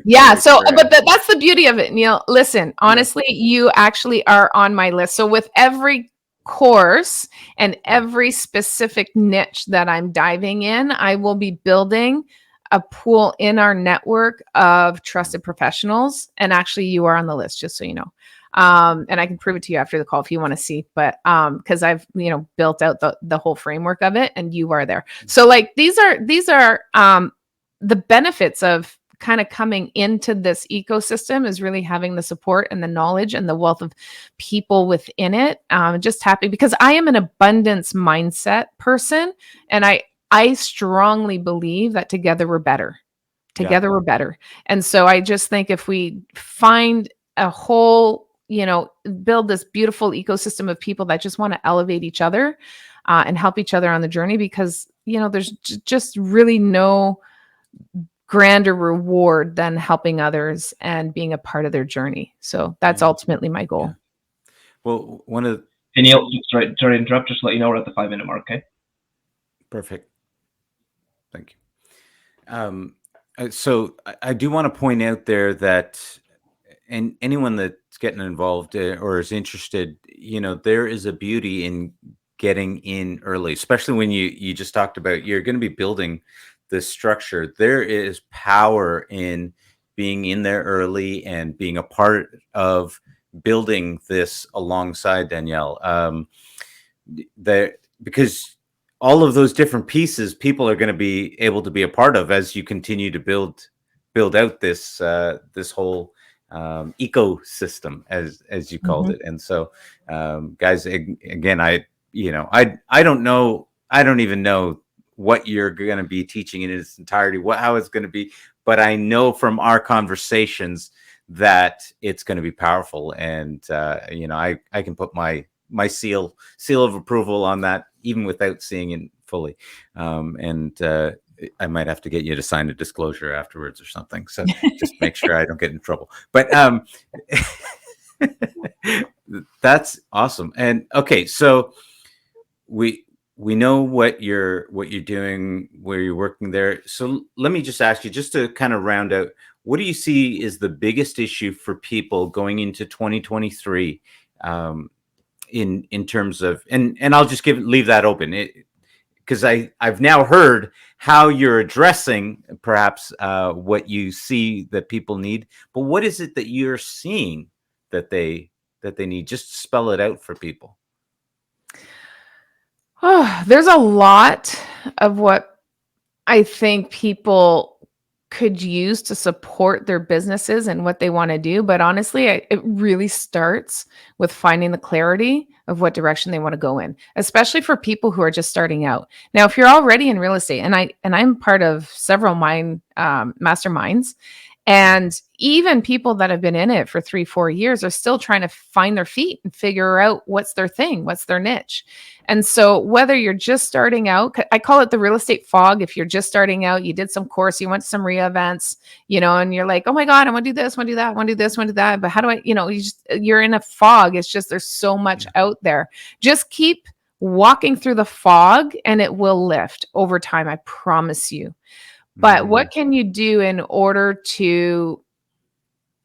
Yeah. So, but that's the beauty of it, Neil. Listen, honestly, you actually are on my list. So with every course and every specific niche that I'm diving in, I will be building a pool in our network of trusted professionals. And actually you are on the list, just so you know. And I can prove it to you after the call if you want to see, but because I've built out the whole framework of it, and you are there. So like these are the benefits of kind of coming into this ecosystem, is really having the support and the knowledge and the wealth of people within it. Just happy because I am an abundance mindset person, and I strongly believe that together we're better. Together we're better. And so I just think if we find a whole, build this beautiful ecosystem of people that just want to elevate each other and help each other on the journey, because, there's just really no grander reward than helping others and being a part of their journey. So that's ultimately my goal. Well, one of Danielle, sorry to interrupt, just to let you know we're at the 5-minute mark, okay? Perfect. Thank you. So I do want to point out there that, and anyone that's getting involved or is interested, there is a beauty in getting in early, especially when you just talked about you're going to be building this structure. There is power in being in there early and being a part of building this alongside Danielle. Because all of those different pieces, people are going to be able to be a part of as you continue to build out this whole ecosystem, as you called it. And so, guys, again, I don't know, I don't even know what you're going to be teaching in its entirety, how it's going to be, but I know from our conversations that it's going to be powerful. And I can put my seal of approval on that, even without seeing it fully. And I might have to get you to sign a disclosure afterwards or something. So just make sure I don't get in trouble. But that's awesome. And okay, so we know what you're doing, where you're working there. So let me just ask you, just to kind of round out, what do you see is the biggest issue for people going into 2023, in terms of, and I'll just leave that open, because I've now heard how you're addressing perhaps what you see that people need, but what is it that you're seeing that they need? Just spell it out for people. Oh, there's a lot of what I think people could use to support their businesses and what they want to do. But honestly, it really starts with finding the clarity of what direction they want to go in, especially for people who are just starting out. Now, if you're already in real estate, and I'm part of several masterminds, and even people that have been in it for 3-4 years are still trying to find their feet and figure out what's their thing, what's their niche. And so whether you're just starting out, I call it the real estate fog. If you're just starting out, you did some course, you went to some RIA events, and you're like, oh my God, I want to do this, want to do that, want to do this, want to do that. But how do I, you're in a fog. It's just, there's so much out there. Just keep walking through the fog and it will lift over time. I promise you. But what can you do in order to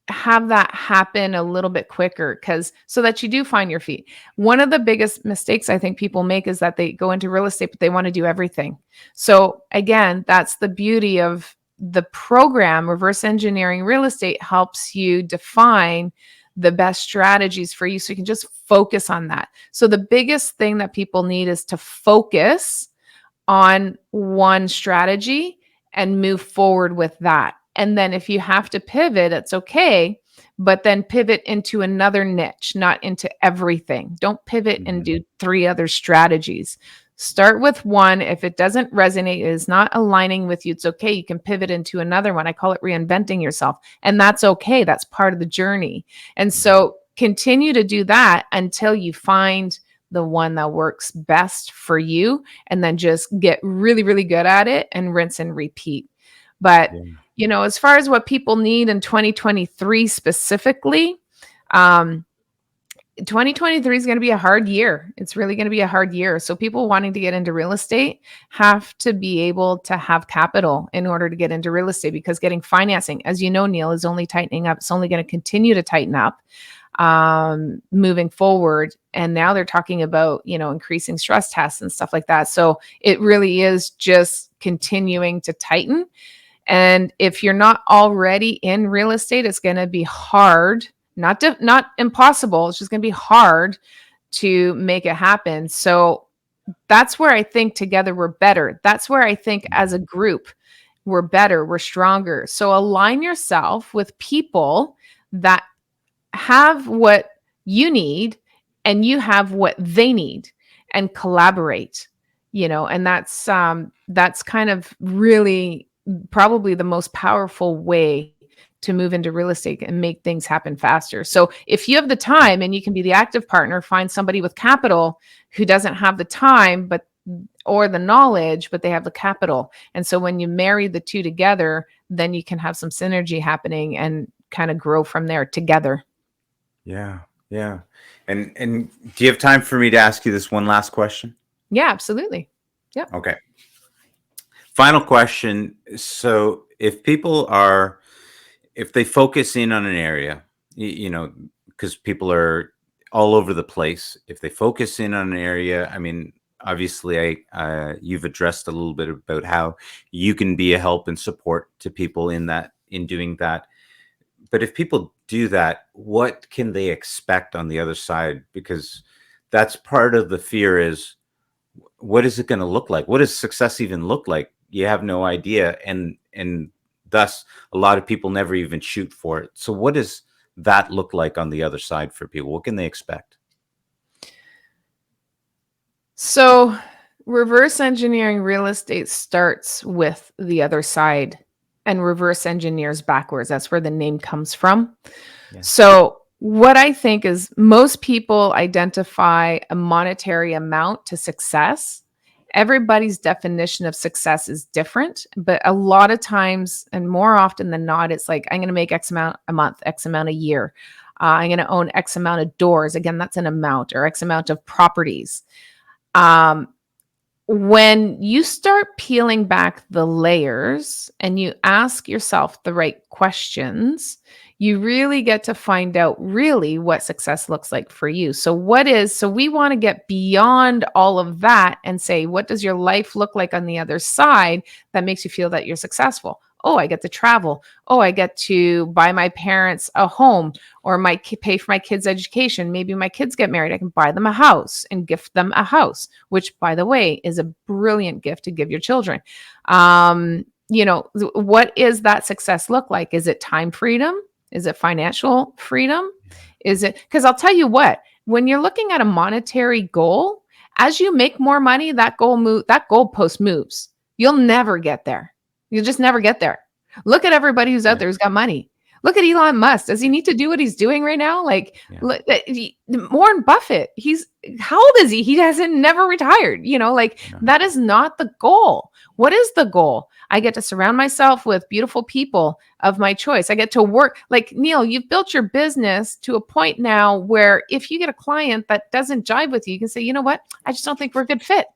have that happen a little bit quicker, so that you do find your feet? One of the biggest mistakes I think people make is that they go into real estate, but they want to do everything. So again, that's the beauty of the program. Reverse engineering real estate helps you define the best strategies for you, so you can just focus on that. So the biggest thing that people need is to focus on one strategy and move forward with that. And then if you have to pivot, it's okay, but then pivot into another niche, not into everything. Don't pivot and do 3 other strategies. Start with one. If it doesn't resonate, it is not aligning with you, it's okay. You can pivot into another one. I call it reinventing yourself. And that's okay. That's part of the journey. And so continue to do that until you find the one that works best for you, and then just get really, really good at it and rinse and repeat. But, as far as what people need in 2023 specifically, 2023 is going to be a hard year. It's really going to be a hard year. So people wanting to get into real estate have to be able to have capital in order to get into real estate, because getting financing, as you know, Neil, is only tightening up. It's only going to continue to tighten up moving forward. And now they're talking about, increasing stress tests and stuff like that. So it really is just continuing to tighten. And if you're not already in real estate, it's going to be hard, not impossible. It's just going to be hard to make it happen. So that's where I think together we're better. That's where I think as a group, we're better, we're stronger. So align yourself with people that have what you need and you have what they need, and collaborate, and that's kind of really probably the most powerful way to move into real estate and make things happen faster. So if you have the time and you can be the active partner, find somebody with capital who doesn't have the time or the knowledge, but they have the capital. And so when you marry the two together, then you can have some synergy happening and kind of grow from there together. Yeah. And do you have time for me to ask you this one last question? Yeah, absolutely. Yeah. Okay. Final question. So if they focus in on an area, because people are all over the place, if they focus in on an area, I mean, obviously you've addressed a little bit about how you can be a help and support to people in doing that. But if people do that, what can they expect on the other side? Because that's part of the fear, is what is it going to look like? What does success even look like? You have no idea. And thus a lot of people never even shoot for it. So what does that look like on the other side for people? What can they expect? So reverse engineering real estate starts with the other side and reverse engineers backwards. That's where the name comes from. Yeah. So what I think is most people identify a monetary amount to success. Everybody's definition of success is different, but a lot of times and more often than not, it's like, I'm going to make X amount a month, X amount a year. I'm going to own X amount of doors. Again, that's an amount, or X amount of properties. When you start peeling back the layers and you ask yourself the right questions, you really get to find out really what success looks like for you. So we want to get beyond all of that and say, what does your life look like on the other side that makes you feel that you're successful? Oh, I get to travel. Oh, I get to buy my parents a home, or pay for my kids' education. Maybe my kids get married. I can buy them a house and gift them a house, which, by the way, is a brilliant gift to give your children. What is that success look like? Is it time freedom? Is it financial freedom? Is it, because I'll tell you what, when you're looking at a monetary goal, as you make more money, that goalpost moves. You'll never get there. You'll just never get there. Look at everybody who's out there who's got money. Look at Elon Musk. Does he need to do what he's doing right now? Warren Buffett, how old is he? He hasn't never retired. That is not the goal. What is the goal? I get to surround myself with beautiful people of my choice. I get to work. Like, Neil, you've built your business to a point now where if you get a client that doesn't jive with you, you can say, you know what? I just don't think we're a good fit.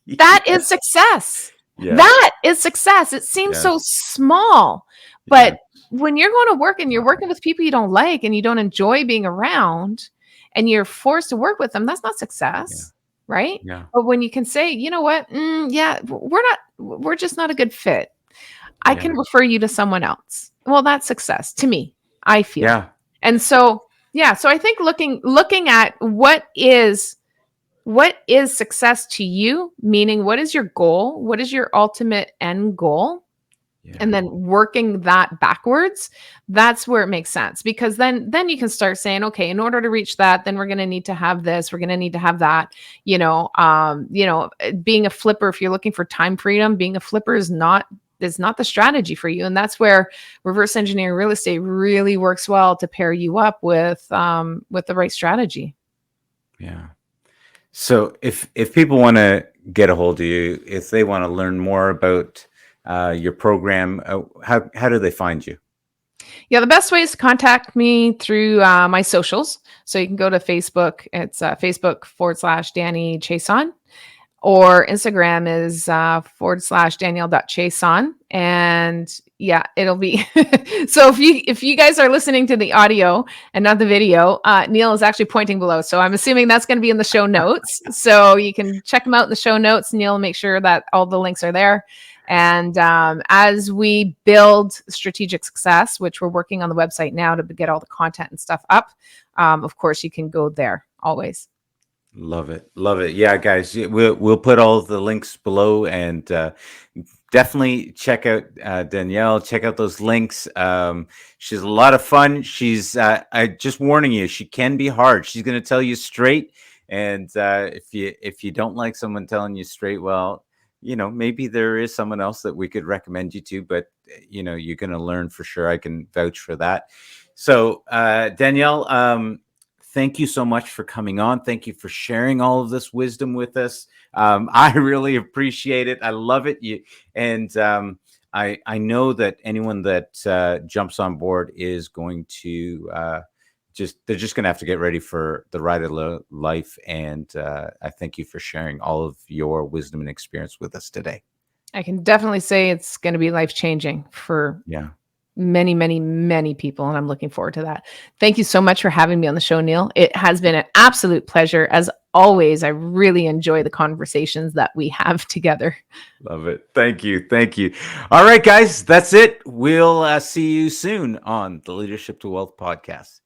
That is success. Yeah. That is success. It seems so small, but when you're going to work and you're working with people you don't like and you don't enjoy being around and you're forced to work with them, that's not success, right? Yeah. But when you can say, you know what, we're just not a good fit. I can refer you to someone else. Well, that's success to me, I feel. Yeah. And so I think looking at what is success to you, meaning what is your goal? What is your ultimate end goal? Yeah. And then working that backwards, that's where it makes sense, because then you can start saying, okay, in order to reach that, then we're going to need to have this, we're going to need to have that, being a flipper, if you're looking for time freedom, being a flipper is not the strategy for you. And that's where reverse engineering real estate really works well to pair you up with the right strategy. Yeah. So if people want to get a hold of you, if they want to learn more about your program, how do they find you? Yeah, the best way is to contact me through my socials. So you can go to Facebook. It's Facebook.com/Danielle Chiasson, or Instagram is /Danielle.Chiasson. And it'll be so if you guys are listening to the audio and not the video, Neil is actually pointing below, so I'm assuming that's going to be in the show notes, so you can check them out in the show notes. Neil, make sure that all the links are there. And as we build strategic success, which we're working on the website now to get all the content and stuff up, of course you can go there always. Love it. Yeah, guys, we'll put all the links below, and definitely check out Danielle. Check out those links. She's a lot of fun. She's I just warning you, she can be hard. She's going to tell you straight, and if you don't like someone telling you straight, well, maybe there is someone else that we could recommend you to, but you're going to learn for sure. I can vouch for that. So Danielle, thank you so much for coming on. Thank you for sharing all of this wisdom with us. I really appreciate it. I love it. I know that anyone that jumps on board is going to they're just going to have to get ready for the ride of life. And I thank you for sharing all of your wisdom and experience with us today. I can definitely say it's going to be life-changing for many, many, many people, and I'm looking forward to that. Thank you so much for having me on the show, Neil. It has been an absolute pleasure. As always, I really enjoy the conversations that we have together. Love it. Thank you. All right, guys, that's it. We'll see you soon on the Leadership to Wealth podcast.